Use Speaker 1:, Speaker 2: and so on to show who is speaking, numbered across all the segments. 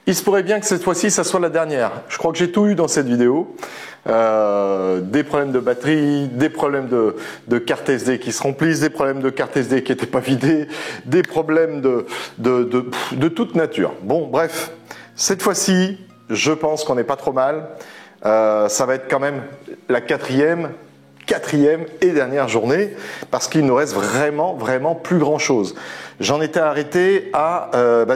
Speaker 1: Il se pourrait bien que cette fois-ci, ça soit la dernière. Je crois que j'ai tout eu dans cette vidéo. Des problèmes de batterie, des problèmes de carte SD qui se remplissent, des problèmes de carte SD qui n'étaient pas vidées, des problèmes de toute nature. Bon, bref, cette fois-ci, je pense qu'on n'est pas trop mal. Ça va être quand même la quatrième et dernière journée, parce qu'il nous reste vraiment plus grand chose. J'en étais arrêté à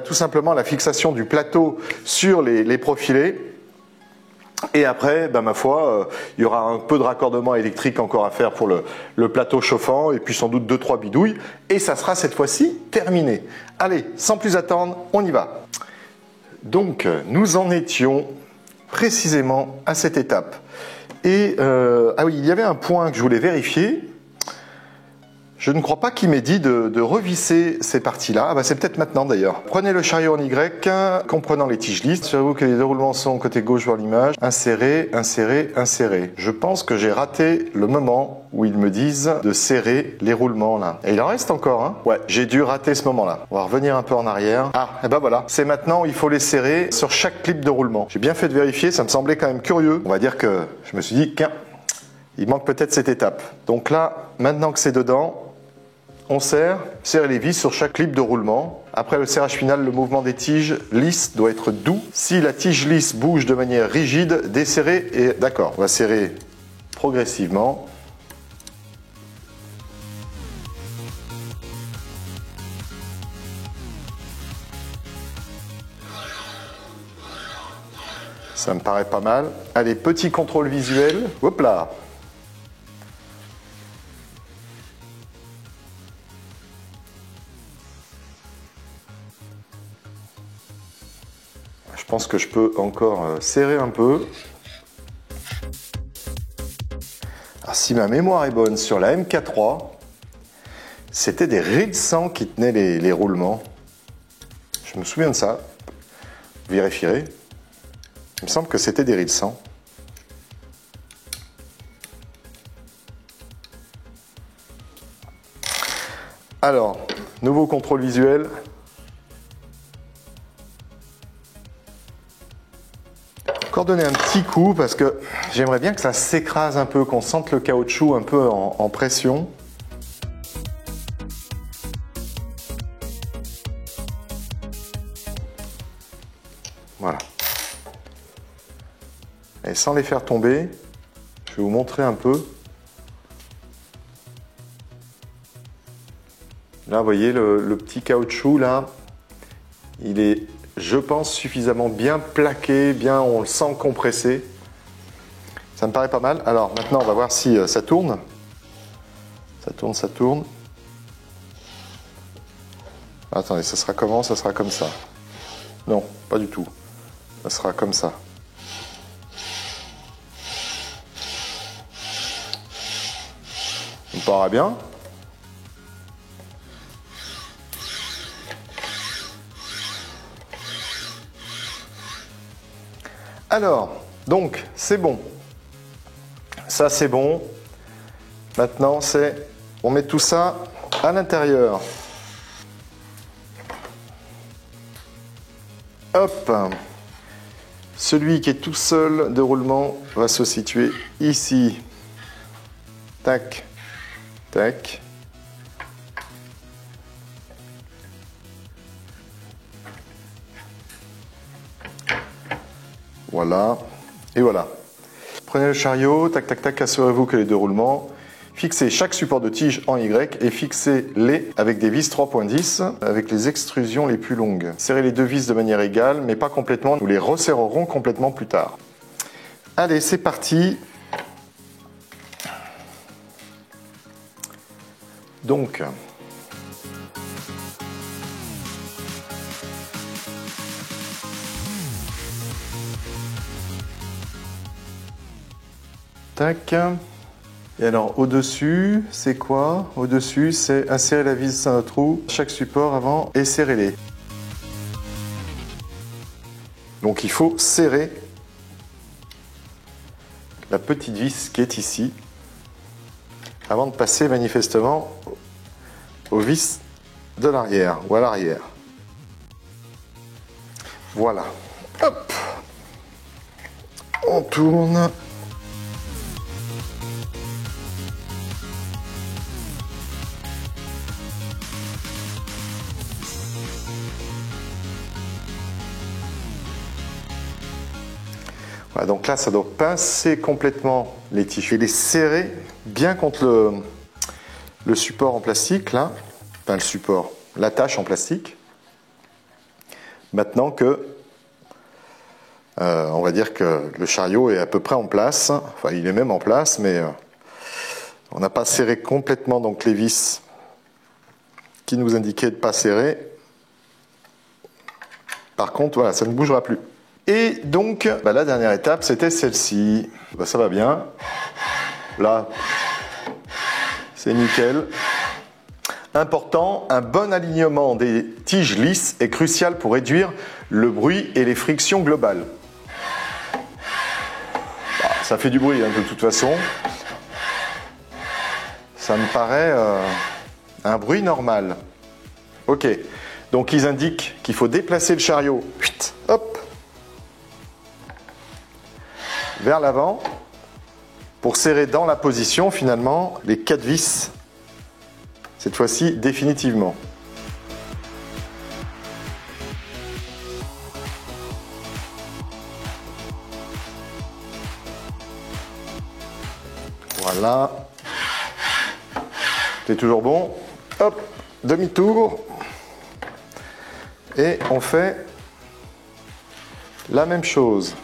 Speaker 1: tout simplement la fixation du plateau sur les profilés. Et après, ma foi, il y aura un peu de raccordement électrique encore à faire pour le plateau chauffant, et puis sans doute 2-3 bidouilles, et ça sera cette fois-ci terminé. Allez, sans plus attendre, on y va. Donc, nous en étions précisément à cette étape. Et, ah oui, il y avait un point que je voulais vérifier. Je ne crois pas qu'il m'ait dit de revisser ces parties-là. Ah c'est peut-être maintenant d'ailleurs. Prenez le chariot en Y, comprenant les tiges lisses. Assurez-vous que les déroulements sont côté gauche vers l'image. Insérer, insérer, insérer. Je pense que j'ai raté le moment où ils me disent de serrer les roulements là. Et il en reste encore, hein. Ouais, j'ai dû rater ce moment-là. On va revenir un peu en arrière. Ah, et voilà. C'est maintenant où il faut les serrer sur chaque clip de roulement. J'ai bien fait de vérifier, ça me semblait quand même curieux. On va dire que je me suis dit, il manque peut-être cette étape. Donc là, maintenant que c'est dedans, on serre les vis sur chaque clip de roulement. Après le serrage final, le mouvement des tiges lisses doit être doux. Si la tige lisse bouge de manière rigide, desserrez et d'accord. On va serrer progressivement. Ça me paraît pas mal. Allez, petit contrôle visuel. Hop là. Je pense que je peux encore serrer un peu. Alors, si ma mémoire est bonne, sur la MK3, c'était des raies 100 qui tenaient les roulements. Je me souviens de ça. Vous vérifierez. Il me semble que c'était des raies 100. Alors, nouveau contrôle visuel. Encore donner un petit coup parce que j'aimerais bien que ça s'écrase un peu, qu'on sente le caoutchouc un peu en pression. Voilà. Et sans les faire tomber, je vais vous montrer un peu. Là, vous voyez le petit caoutchouc là, il est, je pense, suffisamment bien plaqué, on le sent compressé. Ça me paraît pas mal. Alors maintenant, on va voir si ça tourne. Ça tourne. Attendez, ça sera comment? Ça sera comme ça. Non, pas du tout. Ça sera comme ça. On part bien. Alors, donc, c'est bon. Ça, c'est bon. Maintenant, on met tout ça à l'intérieur. Hop. Celui qui est tout seul de roulement va se situer ici. Tac, tac. Voilà, et voilà. Prenez le chariot, tac, tac, tac, assurez-vous que les deux roulements. Fixez chaque support de tige en Y et fixez-les avec des vis 3.10 avec les extrusions les plus longues. Serrez les deux vis de manière égale, mais pas complètement. Nous les resserrerons complètement plus tard. Allez, c'est parti. Donc, tac. Et alors au-dessus, c'est quoi? Au-dessus, c'est insérer la vis dans un trou, chaque support avant, et serrez-les. Donc il faut serrer la petite vis qui est ici, avant de passer manifestement aux vis de l'arrière, ou à l'arrière. Voilà. Hop. On tourne. Voilà, donc là, ça doit pincer complètement les tiges et les serrer bien contre le support en plastique, là. Enfin, le support, l'attache en plastique. Maintenant que, on va dire que le chariot est à peu près en place. Enfin, il est même en place, mais on n'a pas serré complètement donc les vis qui nous indiquaient de ne pas serrer. Par contre, voilà, ça ne bougera plus. Et donc, la dernière étape, c'était celle-ci. Ça va bien. Là, c'est nickel. Important, un bon alignement des tiges lisses est crucial pour réduire le bruit et les frictions globales. Ça fait du bruit hein, de toute façon. Ça me paraît un bruit normal. Ok, donc ils indiquent qu'il faut déplacer le chariot. Hop, vers l'avant pour serrer dans la position finalement les 4 vis, cette fois-ci définitivement. Voilà, c'est toujours bon. Hop, demi-tour et on fait la même chose.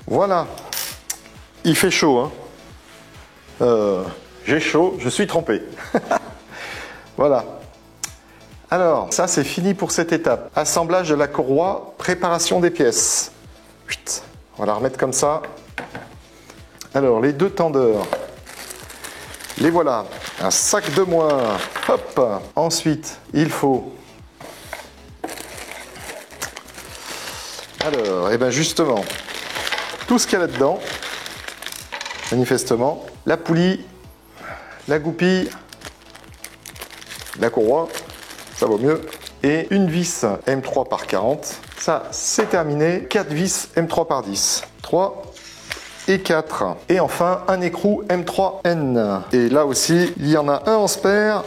Speaker 1: Voilà, il fait chaud, hein. J'ai chaud, je suis trempé. Voilà. Alors, ça c'est fini pour cette étape. Assemblage de la courroie, préparation des pièces. On va la remettre comme ça. Alors, les 2 tendeurs, les voilà. Un sac de moins. Hop. Ensuite, il faut... Alors, et bien justement, tout ce qu'il y a là-dedans, manifestement, la poulie, la goupille, la courroie, ça vaut mieux, et une vis M3 par 40, ça c'est terminé, 4 vis M3 par 10, 3 et 4, et enfin un écrou M3N, et là aussi il y en a un en spare,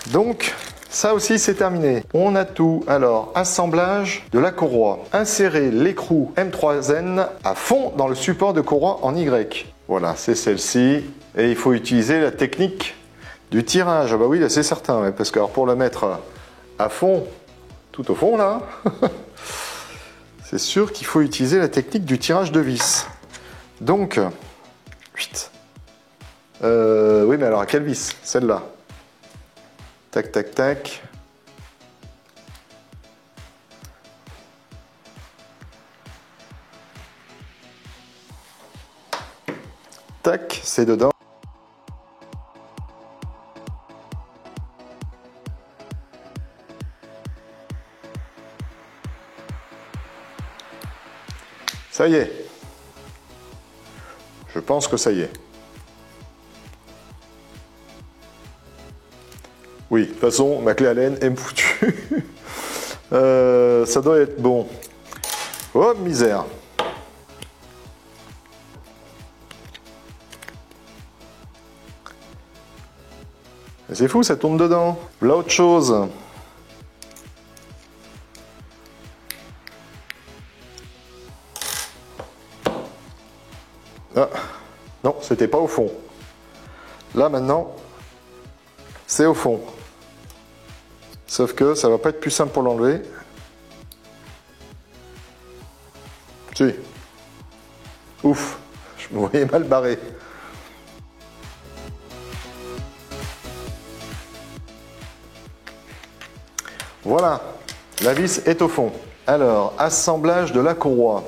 Speaker 1: donc ça aussi c'est terminé. On a tout. Alors, assemblage de la courroie. Insérer l'écrou M3N à fond dans le support de courroie en Y. Voilà, c'est celle-ci. Et il faut utiliser la technique du tirage. Ah bah oui, là c'est certain, ouais, parce que alors, pour le mettre à fond, tout au fond là, c'est sûr qu'il faut utiliser la technique du tirage de vis. Donc, oui, mais alors à quelle vis? Celle-là. Tac, tac, tac. Tac, c'est dedans. Ça y est. Je pense que ça y est. Oui, de toute façon, ma clé Allen est foutue. Ça doit être bon. Oh, misère. C'est fou, ça tourne dedans. Là, autre chose. Ah, non, c'était pas au fond. Là, maintenant, c'est au fond. Sauf que ça va pas être plus simple pour l'enlever. Si. Ouf, je me voyais mal barré. Voilà, la vis est au fond. Alors, assemblage de la courroie.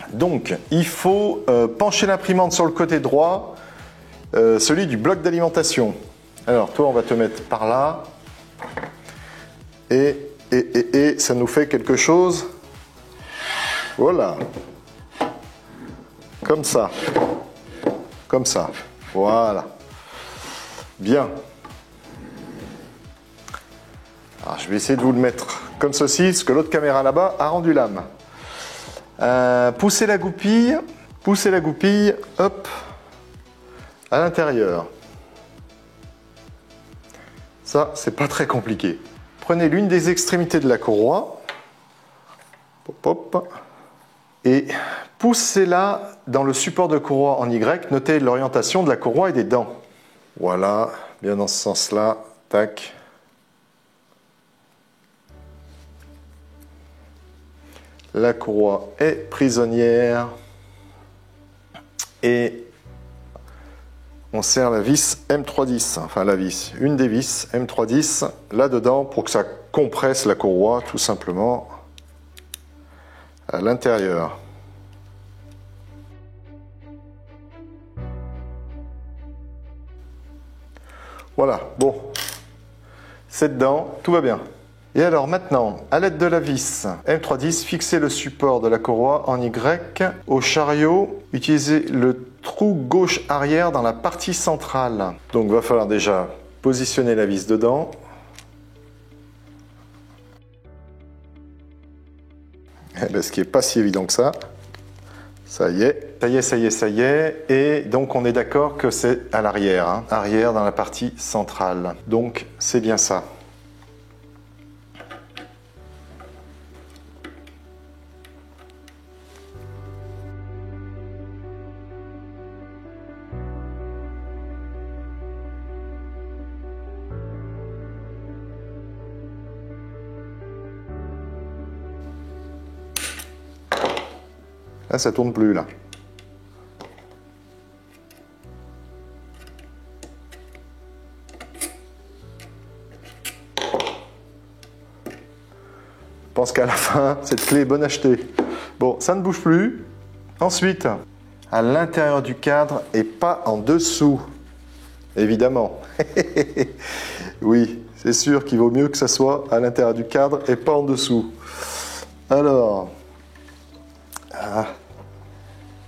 Speaker 1: Donc, il faut pencher l'imprimante sur le côté droit, celui du bloc d'alimentation. Alors, toi, on va te mettre par là. Et ça nous fait quelque chose. Voilà. Comme ça. Comme ça. Voilà. Bien. Alors, je vais essayer de vous le mettre comme ceci, parce que l'autre caméra là-bas a rendu l'âme. Poussez la goupille, hop, à l'intérieur. Ça, c'est pas très compliqué. Prenez l'une des extrémités de la courroie, hop, hop, et poussez-la dans le support de courroie en Y. Notez l'orientation de la courroie et des dents. Voilà, bien dans ce sens-là, tac. La courroie est prisonnière et on serre la vis M310, enfin la vis, une des vis M310 là-dedans pour que ça compresse la courroie tout simplement à l'intérieur. Voilà, bon, c'est dedans, tout va bien. Et alors maintenant, à l'aide de la vis M310, fixez le support de la courroie en Y au chariot. Utilisez le trou gauche arrière dans la partie centrale. Donc il va falloir déjà positionner la vis dedans. Eh ben, ce qui n'est pas si évident que ça. Ça y est, ça y est, ça y est, ça y est. Et donc on est d'accord que c'est à l'arrière, hein. Arrière dans la partie centrale. Donc c'est bien ça. Là, ça tourne plus, là. Je pense qu'à la fin, cette clé est bonne à acheter. Bon, ça ne bouge plus. Ensuite, à l'intérieur du cadre et pas en dessous. Évidemment. Oui, c'est sûr qu'il vaut mieux que ça soit à l'intérieur du cadre et pas en dessous. Alors... Ah,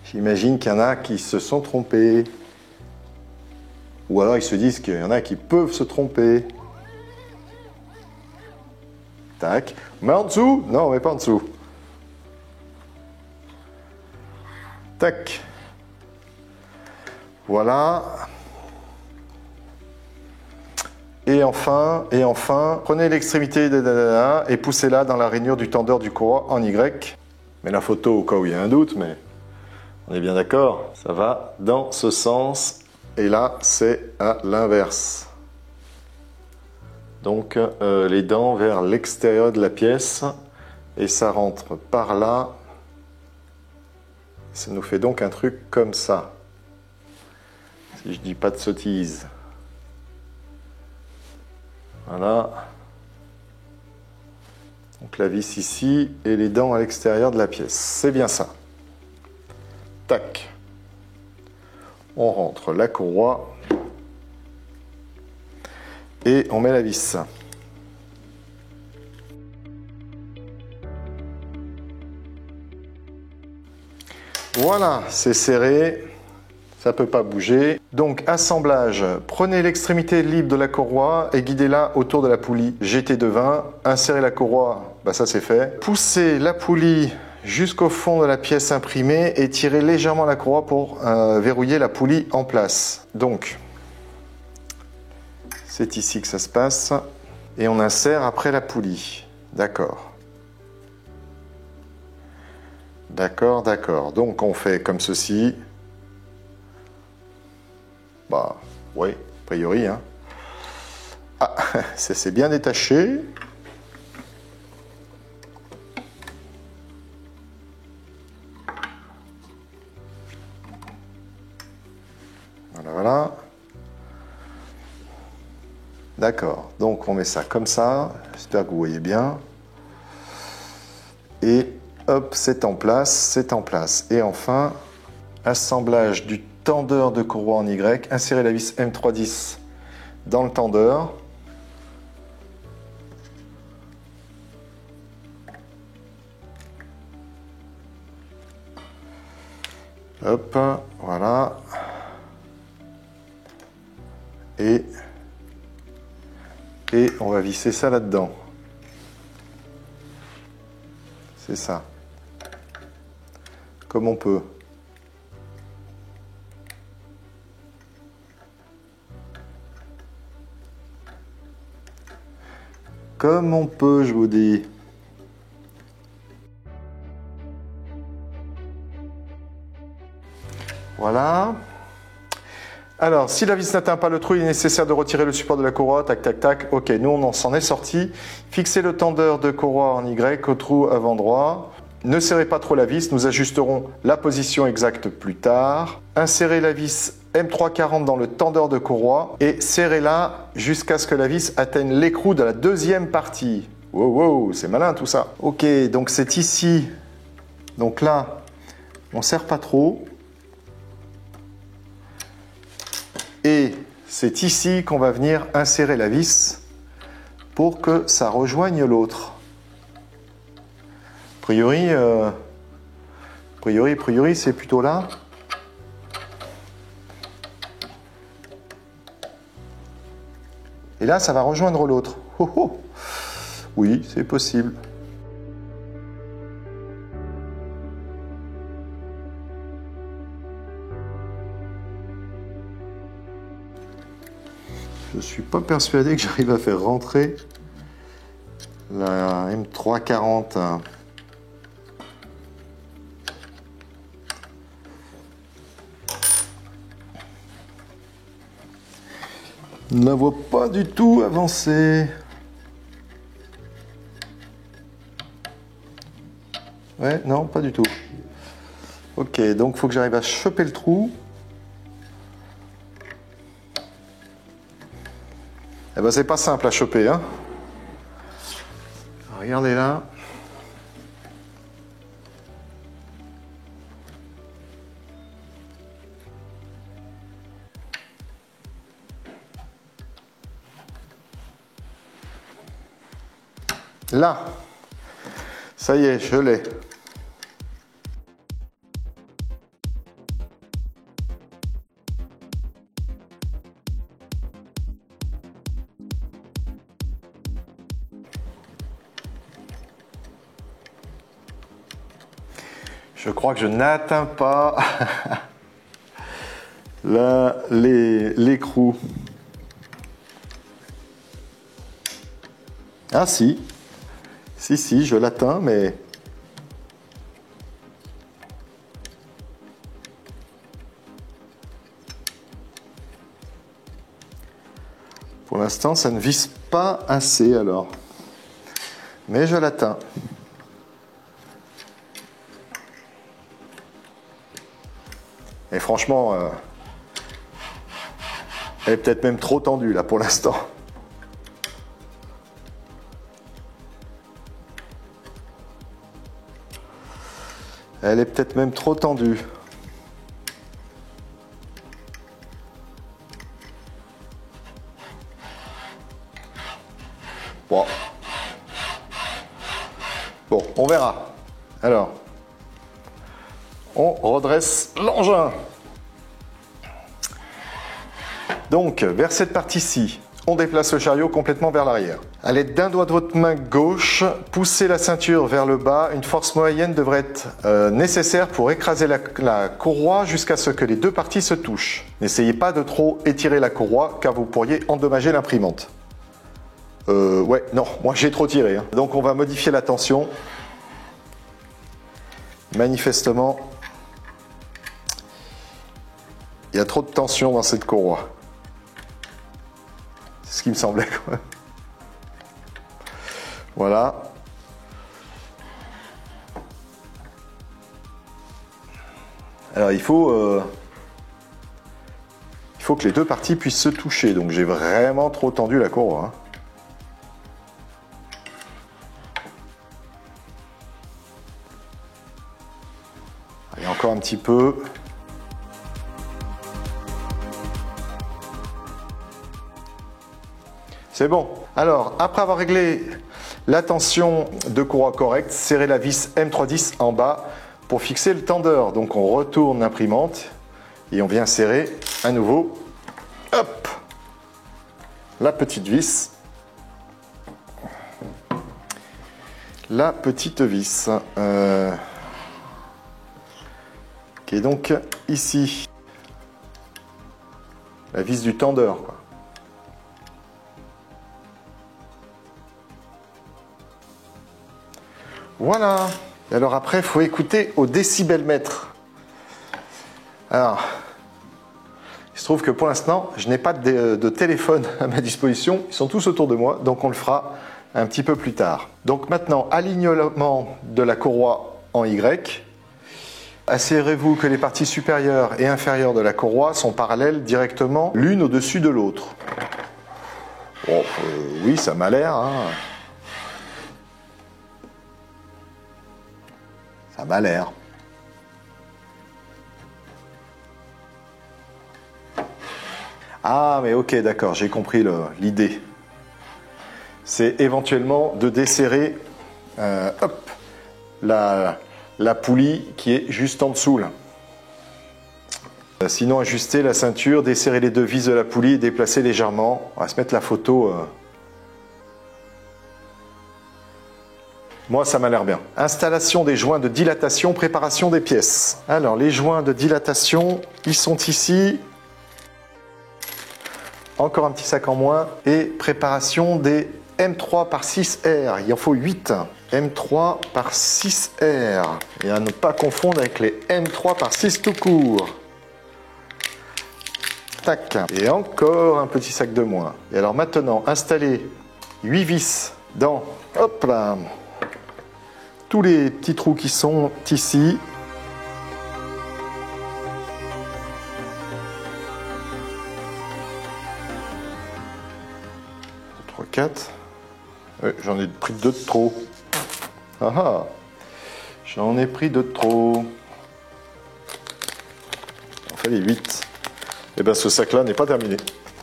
Speaker 1: j'imagine qu'il y en a qui se sont trompés. Ou alors ils se disent qu'il y en a qui peuvent se tromper. Tac. Mais en dessous? Non, mais pas en dessous. Tac. Voilà. Et enfin, prenez l'extrémité et poussez-la dans la rainure du tendeur du courroie en Y. Mais la photo au cas où il y a un doute, mais on est bien d'accord, ça va dans ce sens, et là c'est à l'inverse. Donc les dents vers l'extérieur de la pièce, et ça rentre par là. Ça nous fait donc un truc comme ça, si je dis pas de sottises. Voilà. Donc la vis ici et les dents à l'extérieur de la pièce. C'est bien ça. Tac. On rentre la courroie et on met la vis. Voilà, c'est serré. Ça ne peut pas bouger. Donc, assemblage. Prenez l'extrémité libre de la courroie et guidez-la autour de la poulie GT20. Insérez la courroie, bah ça c'est fait. Poussez la poulie jusqu'au fond de la pièce imprimée et tirez légèrement la courroie pour verrouiller la poulie en place. Donc, c'est ici que ça se passe. Et on insère après la poulie. D'accord. D'accord, d'accord. Donc, on fait comme ceci. Bah, oui, a priori. Hein. Ah, ça s'est bien détaché. Voilà, voilà. D'accord, donc on met ça comme ça. J'espère que vous voyez bien. Et hop, c'est en place, c'est en place. Et enfin, assemblage du tendeur de courroie en Y, insérez la vis M310 dans le tendeur. Hop, voilà. Et on va visser ça là-dedans. C'est ça. Comme on peut. Comme on peut, je vous dis. Voilà. Alors, si la vis n'atteint pas le trou, il est nécessaire de retirer le support de la courroie. Tac, tac, tac. Ok, nous, on s'en est sorti. Fixez le tendeur de courroie en Y au trou avant droit. Ne serrez pas trop la vis. Nous ajusterons la position exacte plus tard. Insérez la vis M340 dans le tendeur de courroie et serrez-la jusqu'à ce que la vis atteigne l'écrou de la deuxième partie. Wow, wow, c'est malin tout ça. Ok, donc c'est ici. Donc là, on ne serre pas trop. Et c'est ici qu'on va venir insérer la vis pour que ça rejoigne l'autre. A priori, c'est plutôt là. Et là, ça va rejoindre l'autre. Oh, oh. Oui, c'est possible. Je ne suis pas persuadé que j'arrive à faire rentrer la M340. Je ne la vois pas du tout avancer. Ouais, non, pas du tout. Ok, donc il faut que j'arrive à choper le trou. Eh ben, c'est pas simple à choper, hein. Regardez là. Là. Ça y est, je l'ai. Je crois que je n'atteins pas l'écrou. Ah si. Si, je l'atteins, mais... Pour l'instant, ça ne vise pas assez alors. Mais je l'atteins. Et franchement, elle est peut-être même trop tendue là pour l'instant. Elle est peut-être même trop tendue. Bon. Bon, on verra. Alors, on redresse l'engin. Donc, vers cette partie-ci, on déplace le chariot complètement vers l'arrière. À l'aide d'un doigt de votre main gauche, poussez la ceinture vers le bas. Une force moyenne devrait être nécessaire pour écraser la courroie jusqu'à ce que les deux parties se touchent. N'essayez pas de trop étirer la courroie car vous pourriez endommager l'imprimante. Ouais, non, moi j'ai trop tiré. Hein. Donc on va modifier la tension. Manifestement, il y a trop de tension dans cette courroie. C'est ce qui me semblait. Quoi. Voilà. Alors il faut que les deux parties puissent se toucher. Donc j'ai vraiment trop tendu la courroie. Hein. Allez, encore un petit peu. C'est bon. Alors, après avoir réglé la tension de courroie correcte, serrez la vis M310 en bas pour fixer le tendeur. Donc, on retourne l'imprimante et on vient serrer à nouveau. Hop, la petite vis. la petite vis qui est donc ici. La vis du tendeur, quoi. Voilà. Et alors après, il faut écouter au décibelmètre. Alors, il se trouve que pour l'instant, je n'ai pas de téléphone à ma disposition. Ils sont tous autour de moi, donc on le fera un petit peu plus tard. Donc maintenant, alignement de la courroie en Y. Assurez-vous que les parties supérieures et inférieures de la courroie sont parallèles directement l'une au-dessus de l'autre. Bon, oui, ça m'a l'air. Hein. Ça m'a l'air. Ah, mais ok, d'accord, j'ai compris l'idée. C'est éventuellement de desserrer hop, la poulie qui est juste en dessous là. Sinon, ajuster la ceinture, desserrer les deux vis de la poulie et déplacer légèrement. On va se mettre la photo. Moi, ça m'a l'air bien. Installation des joints de dilatation, préparation des pièces. Alors, les joints de dilatation, ils sont ici. Encore un petit sac en moins. Et préparation des M3 par 6R. Il en faut 8. M3 par 6R. Et à ne pas confondre avec les M3 par 6 tout court. Tac. Et encore un petit sac de moins. Et alors maintenant, installer 8 vis dans, hop là, tous les petits trous qui sont ici. Trois, 4. J'en ai pris 2 de trop. Ah ah. J'en ai pris 2 de trop. On fait les 8. Et bien ce sac-là n'est pas terminé.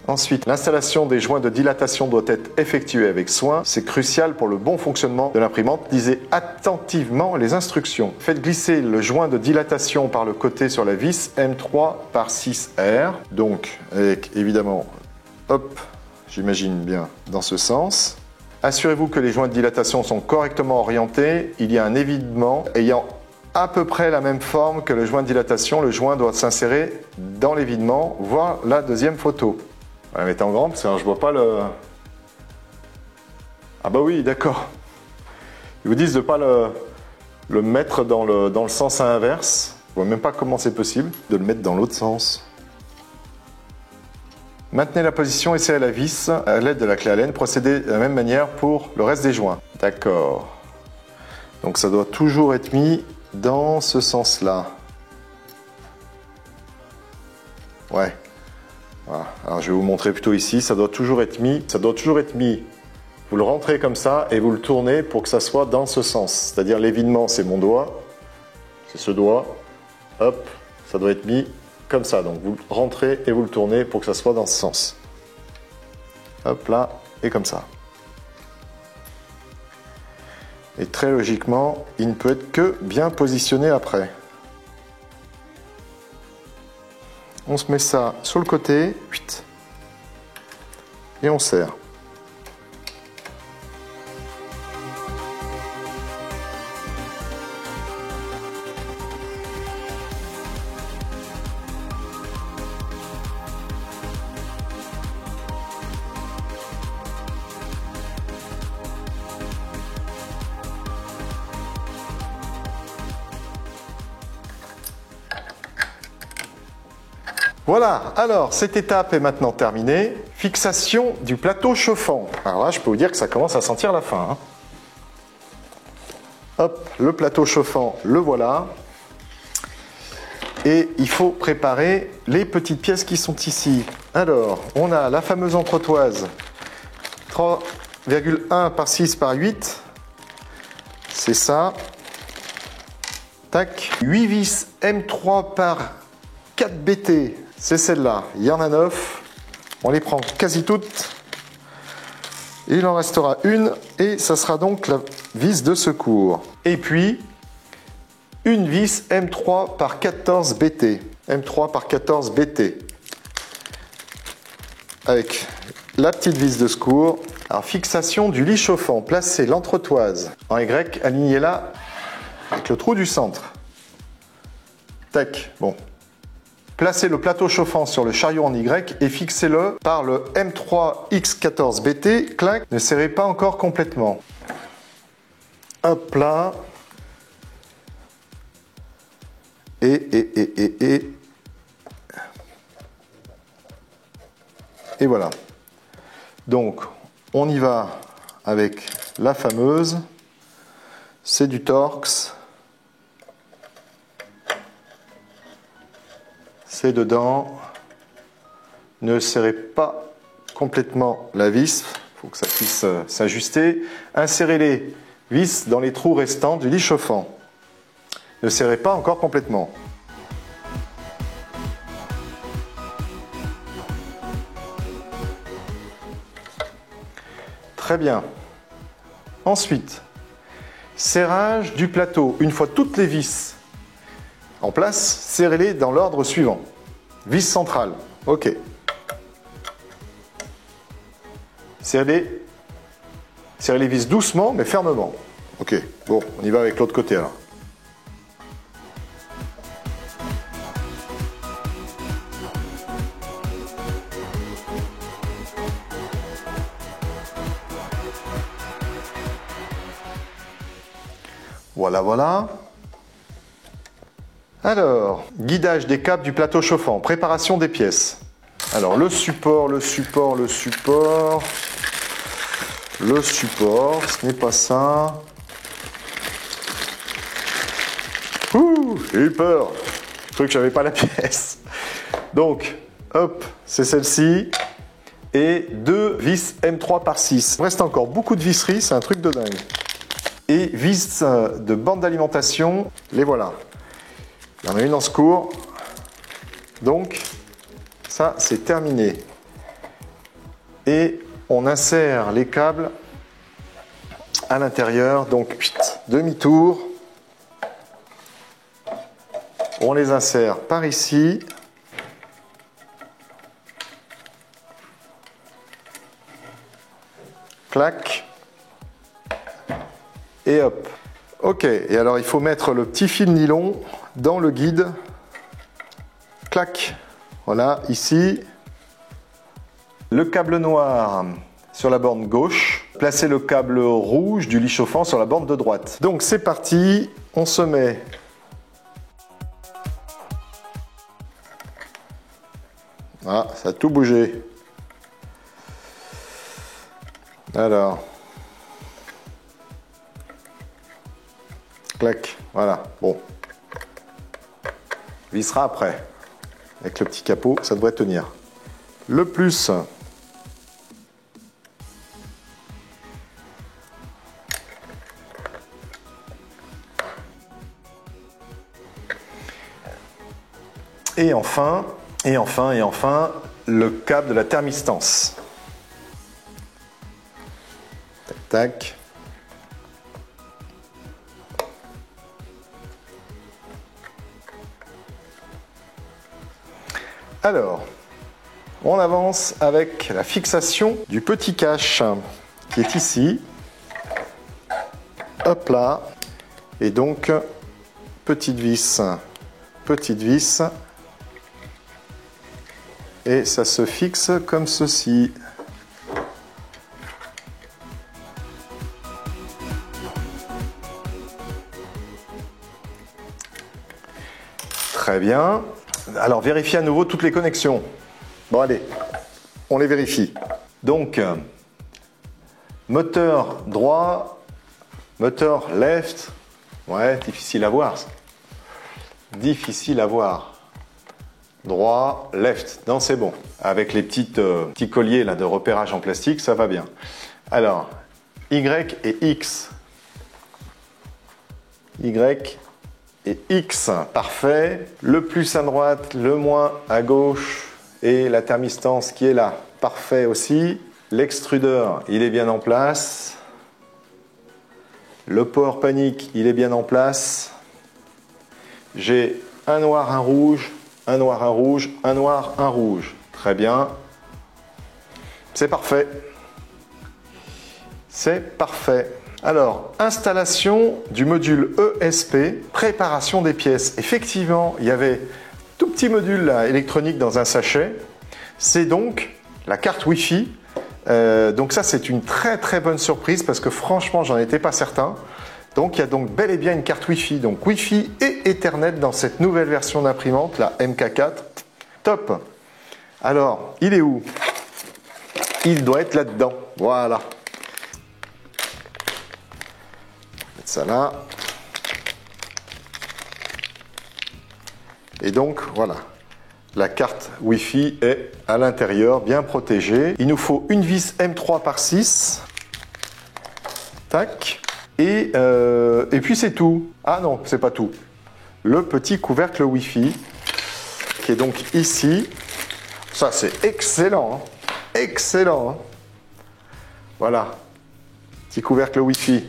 Speaker 1: Ensuite, l'installation des joints de dilatation doit être effectuée avec soin. C'est crucial pour le bon fonctionnement de l'imprimante. Lisez attentivement les instructions. Faites glisser le joint de dilatation par le côté sur la vis M3 par 6R. Donc, avec évidemment, hop, j'imagine bien dans ce sens. Assurez-vous que les joints de dilatation sont correctement orientés. Il y a un évidement ayant à peu près la même forme que le joint de dilatation. Le joint doit s'insérer dans l'évidement. Voir la deuxième photo. On va la mettre en grand parce que je vois pas le... Ah bah oui, d'accord. Ils vous disent de ne pas le mettre dans le sens inverse. Je vois même pas comment c'est possible de le mettre dans l'autre sens. Maintenez la position et serrez la vis à l'aide de la clé Allen. Procédez de la même manière pour le reste des joints. D'accord. Donc ça doit toujours être mis dans ce sens-là. Ouais. Voilà. Alors je vais vous montrer plutôt ici. Ça doit toujours être mis. Ça doit toujours être mis. Vous le rentrez comme ça et vous le tournez pour que ça soit dans ce sens. C'est-à-dire l'évidement, c'est mon doigt. C'est ce doigt. Hop. Ça doit être mis comme ça. Donc vous le rentrez et vous le tournez pour que ça soit dans ce sens. Hop là. Et comme ça. Et très logiquement, il ne peut être que bien positionné après. On se met ça sur le côté, et on serre. Voilà, alors cette étape est maintenant terminée. Fixation du plateau chauffant. Alors là, je peux vous dire que ça commence à sentir la fin. Hein. Hop, le plateau chauffant, le voilà. Et il faut préparer les petites pièces qui sont ici. Alors, on a la fameuse entretoise 3,1 par 6 par 8. C'est ça. Tac. 8 vis M3 par 4 BT. C'est celle-là. Il y en a 9. On les prend quasi toutes. Il en restera une. Et ça sera donc la vis de secours. Et puis, une vis M3 par 14 BT. M3 par 14 BT. Avec la petite vis de secours Alors, fixation du lit chauffant. Placez l'entretoise en Y, alignez-la avec le trou du centre. Tac, bon. Placez le plateau chauffant sur le chariot en Y et fixez-le par le M3X14BT. Clac, ne serrez pas encore complètement. Hop là. Et voilà. Donc, on y va avec la fameuse. C'est du Torx. C'est dedans. Ne serrez pas complètement la vis. Il faut que ça puisse s'ajuster. Insérez les vis dans les trous restants du lit chauffant. Ne serrez pas encore complètement. Très bien. Ensuite, serrage du plateau. Une fois toutes les vis en place, serrez-les dans l'ordre suivant. Vis centrale. OK. Serrez les vis doucement mais fermement. OK. Bon, on y va avec l'autre côté alors. Voilà, voilà. Alors, guidage des câbles du plateau chauffant, préparation des pièces. Alors, le support, ce n'est pas ça. Ouh, j'ai eu peur. Je croyais que j'avais pas la pièce. Donc, hop, c'est celle-ci. Et 2 vis M3 par 6. Il reste encore beaucoup de visseries, c'est un truc de dingue. Et vis de bande d'alimentation, les voilà. Il y en a une en secours. Donc, ça, c'est terminé. Et on insère les câbles à l'intérieur. Donc, demi-tour. On les insère par ici. Clac. Et hop. Ok, et alors il faut mettre le petit fil nylon dans le guide. Clac. Voilà, ici. Le câble noir sur la borne gauche. Placez le câble rouge du lit chauffant sur la borne de droite. Donc c'est parti, on se met. Ah, ça a tout bougé. Alors. Clac, voilà, bon. Vissera après. Avec le petit capot, ça devrait tenir. Le plus. Et enfin, le câble de la thermistance. Tac, tac. Alors, on avance avec la fixation du petit cache qui est ici. Hop là. Et donc, petite vis. Et ça se fixe comme ceci. Très bien. Alors, vérifiez à nouveau toutes les connexions. Bon, allez, on les vérifie. Donc, moteur droit, moteur left. Ouais, difficile à voir. Difficile à voir. Droit, left. Non, c'est bon. Avec les petits colliers là, de repérage en plastique, ça va bien. Alors, Y et X. Y et X, parfait. Le plus à droite, le moins à gauche. Et la thermistance qui est là, parfait aussi. L'extrudeur, il est bien en place. Le power panic, il est bien en place. J'ai un noir, un rouge, un noir, un rouge, un noir, un rouge. Très bien. C'est parfait. C'est parfait. Alors, installation du module ESP, préparation des pièces. Effectivement, il y avait tout petit module là, électronique dans un sachet. C'est donc la carte Wi-Fi. Donc ça, c'est une très très bonne surprise parce que franchement, j'en étais pas certain. Donc il y a donc bel et bien une carte Wi-Fi. Donc Wi-Fi et Ethernet dans cette nouvelle version d'imprimante, la MK4. Top. Alors, il est où? Il doit être là-dedans. Voilà. Mettre ça là. Et donc, voilà. La carte Wi-Fi est à l'intérieur, bien protégée. Il nous faut une vis M3 par 6. Tac. Et puis c'est tout. Ah non, c'est pas tout. Le petit couvercle Wi-Fi, qui est donc ici. Ça, c'est excellent. Hein. Excellent. Hein. Voilà. Petit couvercle Wi-Fi.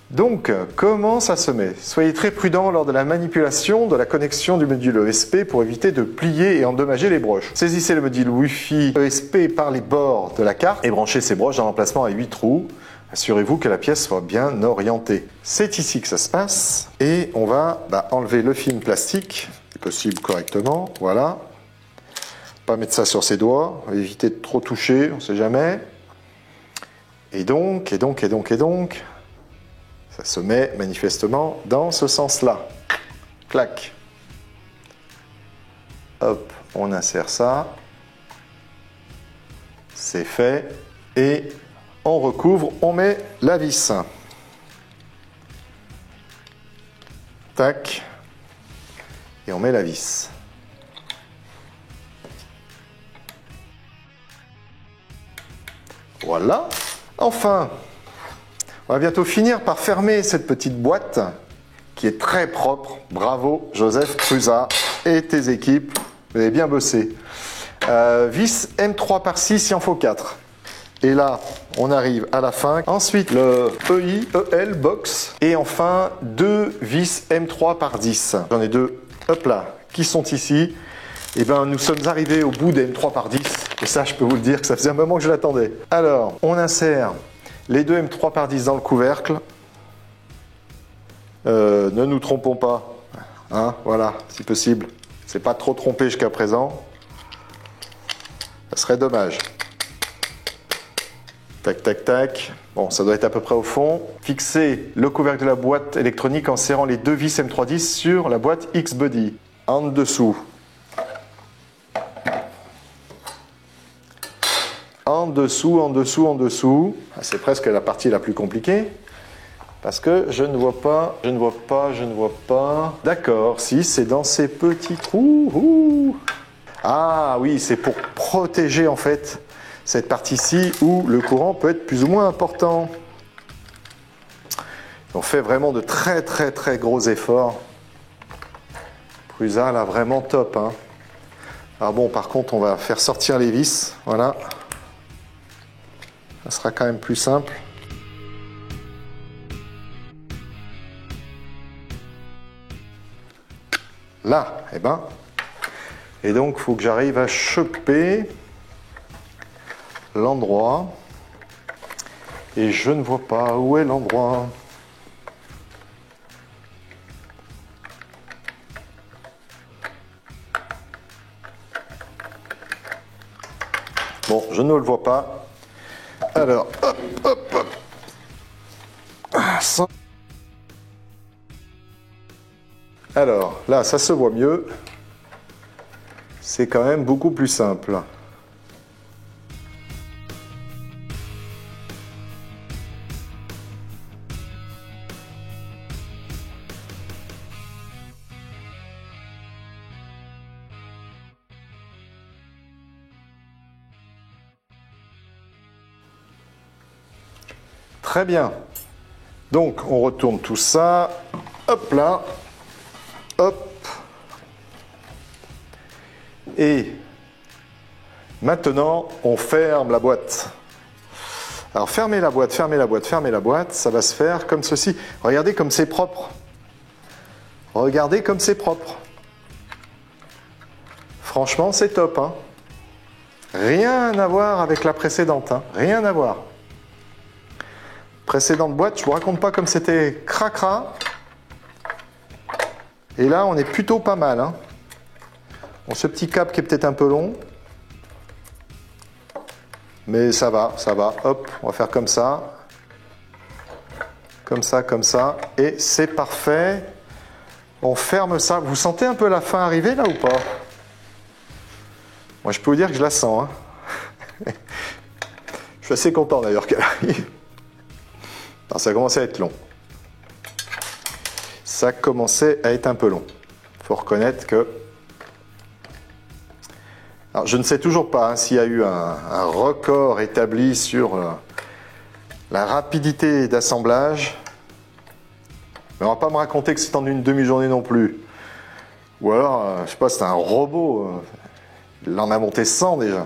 Speaker 1: Donc, comment ça se met? Soyez très prudent lors de la manipulation de la connexion du module ESP pour éviter de plier et endommager les broches. Saisissez le module Wi-Fi ESP par les bords de la carte et branchez ces broches dans l'emplacement à 8 trous. Assurez-vous que la pièce soit bien orientée. C'est ici que ça se passe. Et on va enlever le film plastique, si possible correctement. Voilà. Pas mettre ça sur ses doigts. Éviter de trop toucher, on ne sait jamais. Et donc... Ça se met manifestement dans ce sens-là. Clac. Hop, on insère ça. C'est fait. Et on recouvre, on met la vis. Tac. Et on met la vis. Voilà. Enfin, on va bientôt finir par fermer cette petite boîte qui est très propre. Bravo Joseph Prusa et tes équipes, vous avez bien bossé. Vis M3 par 6, il en faut 4. Et là, on arrive à la fin. Ensuite, le EL box. Et enfin, 2 vis M3 par 10. J'en ai 2, hop là, qui sont ici. Et bien, nous sommes arrivés au bout des M3 par 10. Et ça, je peux vous le dire que ça faisait un moment que je l'attendais. Alors, on insère les 2 M3 par 10 dans le couvercle. Ne nous trompons pas. Hein, voilà, si possible. C'est pas trop trompé jusqu'à présent. Ça serait dommage. Tac, tac, tac. Bon, ça doit être à peu près au fond. Fixez le couvercle de la boîte électronique en serrant les 2 vis M310 sur la boîte X-Body. En dessous. En dessous, en dessous, en dessous. C'est presque la partie la plus compliquée. Parce que je ne vois pas, je ne vois pas, je ne vois pas. D'accord, si, c'est dans ces petits trous. Ah oui, c'est pour protéger en fait cette partie-ci où le courant peut être plus ou moins important. On fait vraiment de très très très gros efforts. Prusa là, vraiment top. Hein. Alors bon, par contre, on va faire sortir les vis. Voilà. Ça sera quand même plus simple. Là, eh ben. Et donc, il faut que j'arrive à choper l'endroit. Et je ne vois pas où est l'endroit. Bon, je ne le vois pas. Alors, hop, hop, hop. Ça. Alors, là, ça se voit mieux. C'est quand même beaucoup plus simple. Très bien. Donc, on retourne tout ça. Hop là. Hop. Et maintenant, on ferme la boîte. Alors, fermez la boîte, fermez la boîte, fermez la boîte. Ça va se faire comme ceci. Regardez comme c'est propre. Regardez comme c'est propre. Franchement, c'est top. Hein. Rien à voir avec la précédente. Hein. Rien à voir. Précédente boîte, je vous raconte pas comme c'était cracra. Et là, on est plutôt pas mal. Hein. Bon, ce petit câble qui est peut-être un peu long. Mais ça va, ça va. Hop, on va faire comme ça. Comme ça, comme ça. Et c'est parfait. On ferme ça. Vous sentez un peu la fin arriver là ou pas? Moi, je peux vous dire que je la sens. Hein. Je suis assez content d'ailleurs qu'elle arrive. Alors, ça commençait à être long. Ça commençait à être un peu long. Il faut reconnaître que... Alors, je ne sais toujours pas hein, s'il y a eu un record établi sur la rapidité d'assemblage. Mais on va pas me raconter que c'est en une demi-journée non plus. Ou alors, je sais pas, c'est un robot. Il en a monté 100 déjà.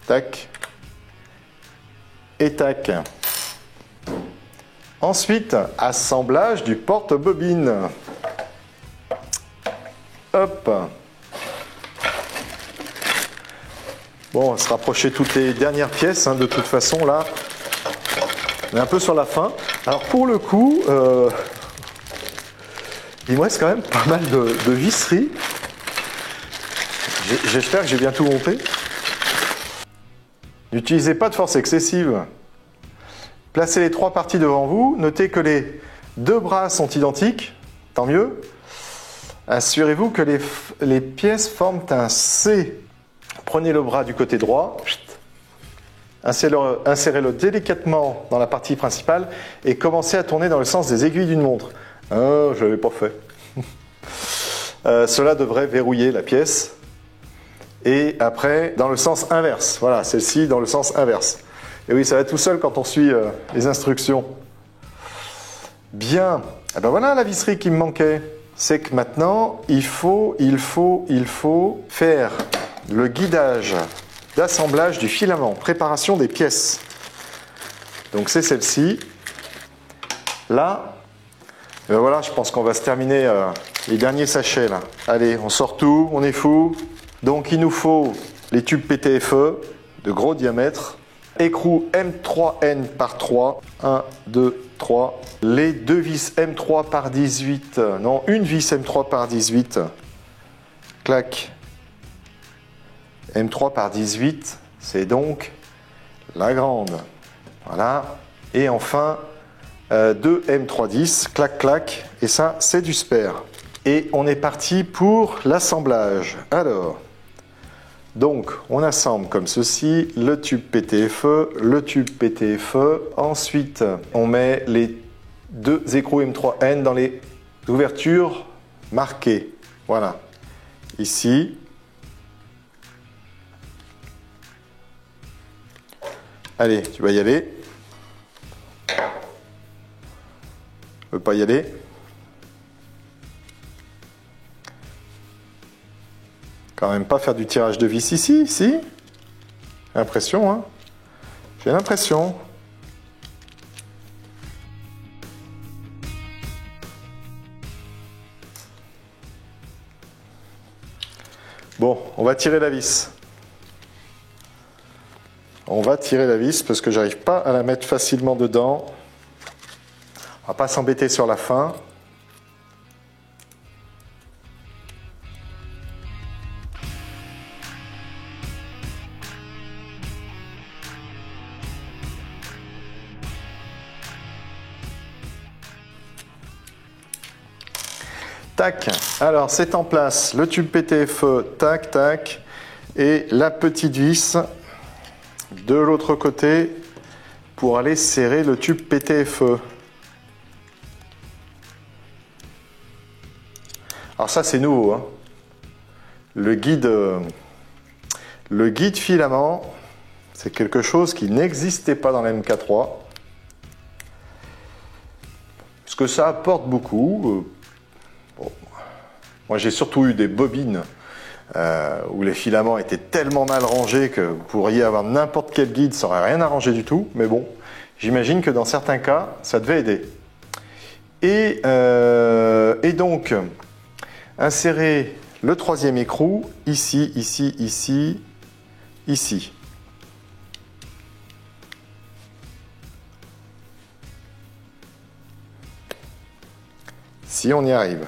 Speaker 1: Tac. Et tac. Ensuite, assemblage du porte-bobine. Hop. Bon, on va se rapprocher toutes les dernières pièces, hein, de toute façon, là. On est un peu sur la fin. Alors, pour le coup, il me reste quand même pas mal de visseries. J'espère que j'ai bien tout monté. N'utilisez pas de force excessive. Placez les 3 parties devant vous. Notez que les 2 bras sont identiques. Tant mieux. Assurez-vous que les pièces forment un C. Prenez le bras du côté droit. Insérez-le délicatement dans la partie principale et commencez à tourner dans le sens des aiguilles d'une montre. Ah, je ne l'avais pas fait. Cela devrait verrouiller la pièce. Et après, dans le sens inverse. Voilà, celle-ci dans le sens inverse. Et oui, ça va tout seul quand on suit les instructions. Bien. Et ben voilà la visserie qui me manquait. C'est que maintenant, il faut faire le guidage d'assemblage du filament, préparation des pièces. Donc c'est celle-ci. Là, ben voilà, je pense qu'on va se terminer les derniers sachets là. Allez, on sort tout, on est fou. Donc il nous faut les tubes PTFE de gros diamètre, écrou M3N par 3, 1, 2, 3, les 2 vis M3 par 18, non, une vis M3 par 18, clac, M3 par 18, c'est donc la grande, voilà, et enfin 2 M310, clac, clac, et ça c'est du spare. Et on est parti pour l'assemblage. Alors, donc, on assemble comme ceci, le tube PTFE, le tube PTFE. Ensuite, on met les 2 écrous M3N dans les ouvertures marquées. Voilà. Ici. Allez, tu vas y aller. Tu veux pas y aller? Quand même pas faire du tirage de vis ici, si? J'ai l'impression, hein? J'ai l'impression. Bon, on va tirer la vis. On va tirer la vis parce que j'arrive pas à la mettre facilement dedans. On va pas s'embêter sur la fin. Tac, alors c'est en place, le tube PTFE, tac, tac, et la petite vis de l'autre côté pour aller serrer le tube PTFE. Alors ça c'est nouveau, hein. Le guide filament, c'est quelque chose qui n'existait pas dans la MK3. Ce que ça apporte beaucoup. Bon. Moi j'ai surtout eu des bobines où les filaments étaient tellement mal rangés que vous pourriez avoir n'importe quel guide, ça n'aurait rien arrangé du tout. Mais bon, j'imagine que dans certains cas, ça devait aider. Et donc, insérer le troisième écrou, ici, ici, ici, ici. Si on y arrive.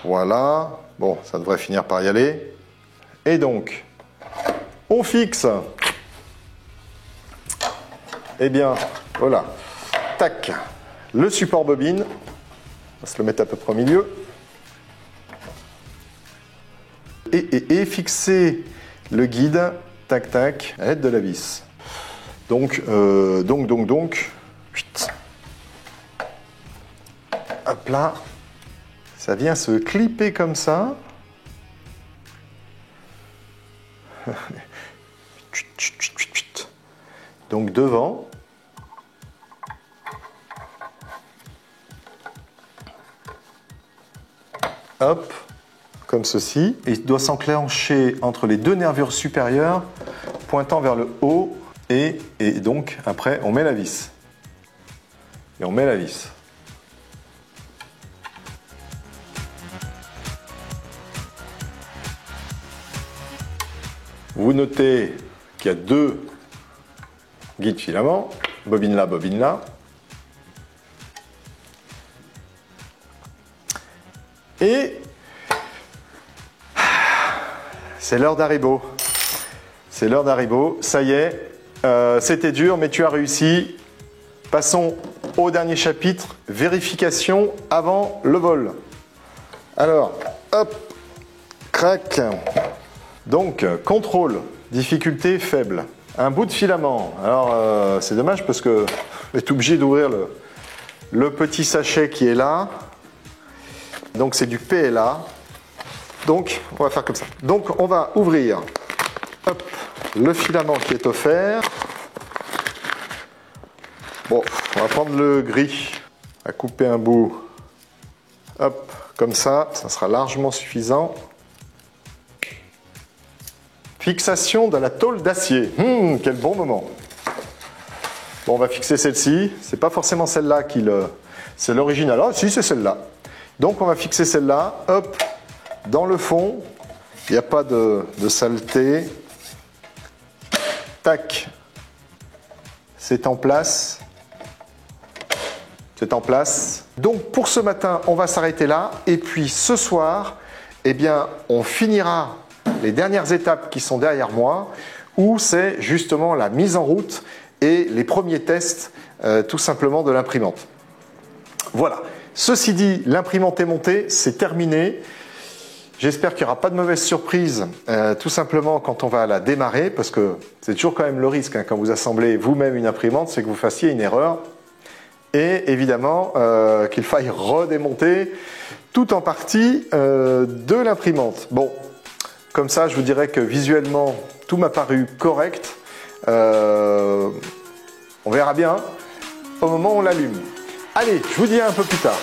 Speaker 1: Voilà. Bon, ça devrait finir par y aller. Et donc, on fixe. Eh bien, voilà. Tac. Le support bobine. On va se le mettre à peu près au milieu. Et fixer le guide, tac tac, à l'aide de la vis. Donc, vite. Hop là, ça vient se clipper comme ça. Donc devant. Hop. Comme ceci, et il doit s'enclencher entre les deux nervures supérieures, pointant vers le haut, et donc après on met la vis. Et on met la vis. Vous notez qu'il y a deux guides filaments, bobine là, bobine là. Et c'est l'heure d'Haribo. C'est l'heure d'Haribo. Ça y est, c'était dur, mais tu as réussi. Passons au dernier chapitre, vérification avant le vol. Alors, hop, crac. Donc, contrôle, difficulté faible. Un bout de filament. Alors, c'est dommage parce que je vais être obligé d'ouvrir le petit sachet qui est là. Donc, c'est du PLA. Donc, on va faire comme ça. Donc, on va ouvrir hop, le filament qui est offert. Bon, on va prendre le gris. On va couper un bout. Hop, comme ça, ça sera largement suffisant. Fixation de la tôle d'acier. Quel bon moment. Bon, on va fixer celle-ci. C'est pas forcément celle-là c'est l'original. Ah, si, c'est celle-là. Donc, on va fixer celle-là. Hop. Dans le fond, il n'y a pas de saleté. Tac. C'est en place. C'est en place. Donc pour ce matin, on va s'arrêter là. Et puis ce soir, eh bien, on finira les dernières étapes qui sont derrière moi, où c'est justement la mise en route et les premiers tests tout simplement de l'imprimante. Voilà. Ceci dit, l'imprimante est montée, c'est terminé. J'espère qu'il n'y aura pas de mauvaise surprise, tout simplement quand on va la démarrer, parce que c'est toujours quand même le risque, hein, quand vous assemblez vous-même une imprimante, c'est que vous fassiez une erreur. Et évidemment, qu'il faille redémonter tout en partie de l'imprimante. Bon, comme ça, je vous dirais que visuellement, tout m'a paru correct. On verra bien au moment où on l'allume. Allez, je vous dis à un peu plus tard.